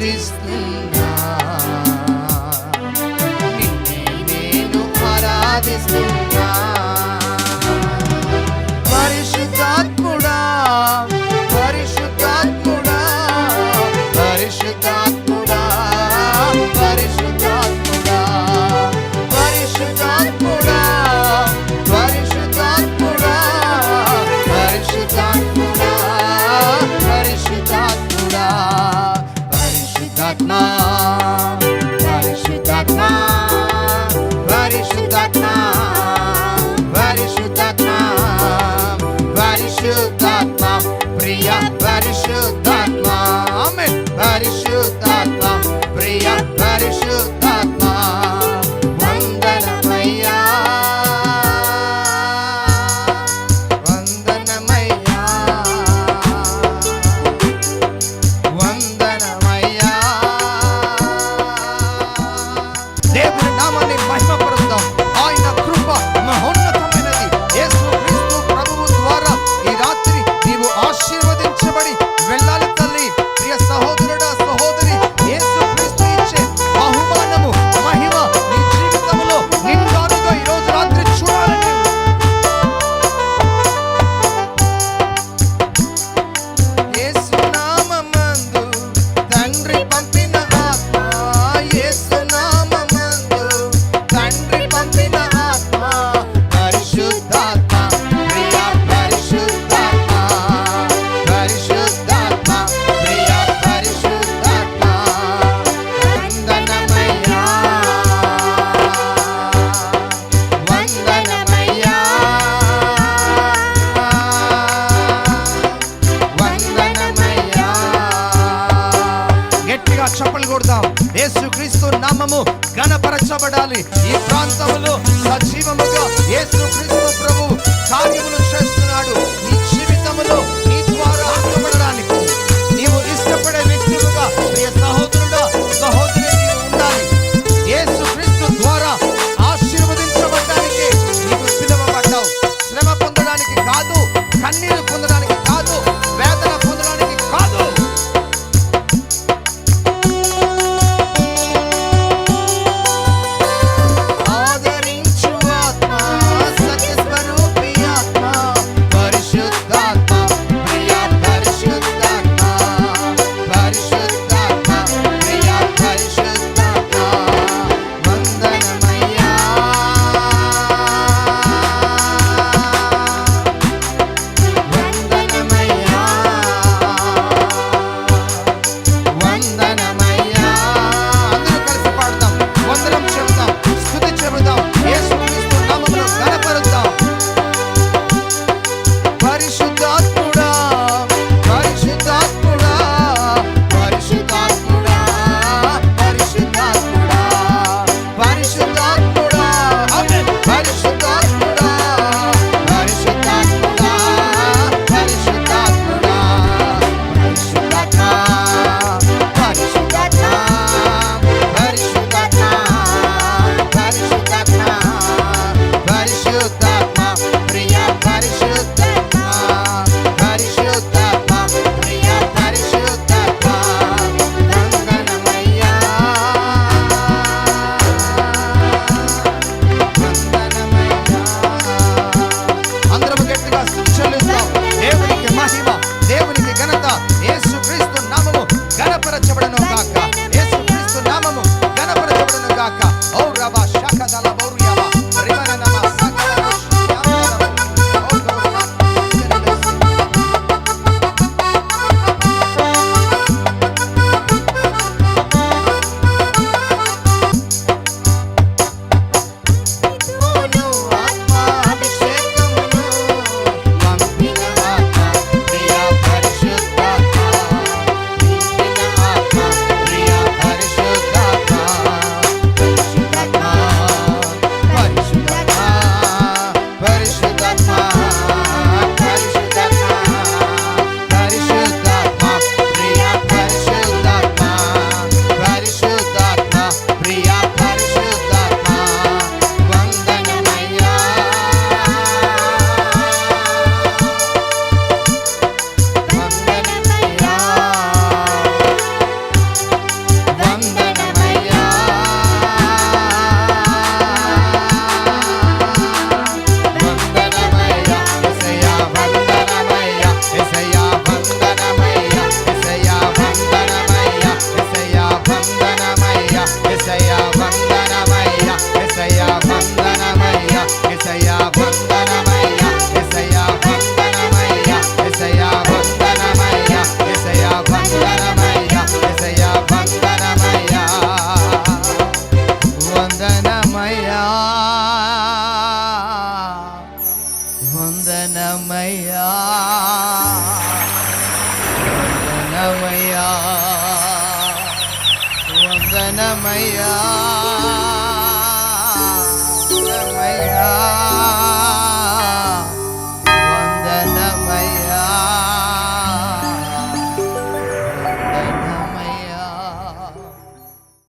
పూజిస్తున్నా, నిన్నే నేను ఆరాధిస్తున్నా. పరిశుద్ధాత్ముడా పరిశుద్ధాత్ముడా పరిశుద్ధాత్ముడా పరిశుద్ధాత్ముడా పరిశుద్ధాత్ముడా పరిశుద్ధాత్ముడా పరిశుద్ధాత్ముడా పరిశుద్ధాత్ముడా పరిశుద్ధాత్మా పరిశుద్ధాత్మా పరిశుద్ధాత్మా పరిశుద్ధాత్మా పరిశుద్ధాత్మా ప్రియ పరిశుద్ధాత్మా ఆమేన్. పరిశుద్ధాత్మా ప్రియ పరిశుద్ధాత్మా వందనమయ్యా వందనమయ్యా వందనమయ్యా. దేవుని నామాన్ని మహిమపరుద్దాం. ఆయన కృప మహోన్నతమైనది. యేసు క్రీస్తు ప్రభువు ద్వారా ఈ రాత్రి నీవు ఆశీర్వదించబడి వెళ్ళాలి తల్లి. ప్రియ సహోదరుడా సహోదరి, యేసు క్రీస్తు ఇచ్చే బహుమానము మహిమ నీ జీవితంలో నిండారుగా ఈ రోజు రాత్రి చూడాలని యేసు నామమందు తండ్రి పంపిన ఆత్మ, యేసు నామమందు తండ్రి పంపిన ఆత్మ పరిశుద్ధాత్మ ప్రియ పరిశుద్ధాత్మ పరిశుద్ధాత్మ ప్రియ పరిశుద్ధాత్మ వందనమయ్యా వందనమయ్యా వందనమయ్యా. గట్టిగా చప్పలు కొడదాం. యేసుక్రీస్తు నామము ఘనపరచబడాలి. ఈ ప్రాంతంలో సజీవముగా యేసుక్రీస్తు ప్రభు కార్యములు చేస్తున్నాడు. నీ జీవితంలో నీ ద్వారా ఆశపడడానికి నీవు ఇష్టపడే వ్యక్తులుగా ప్రియ సహోదరుడా సహోదరి నీవు ఉండాలి. యేసుక్రీస్తు ద్వారా ఆశీర్వదించబడడానికి నీవు పిలువబడ్డావు. శ్రమ పొందడానికి కాదు, కన్నీరు పొందడానికి కాదు, వేదన పొందడానికి కాదు. ఆదరించు ఆత్మ, సత్య స్వరూపి ఆత్మ, వందనమయ్యా వందనమయ్యా.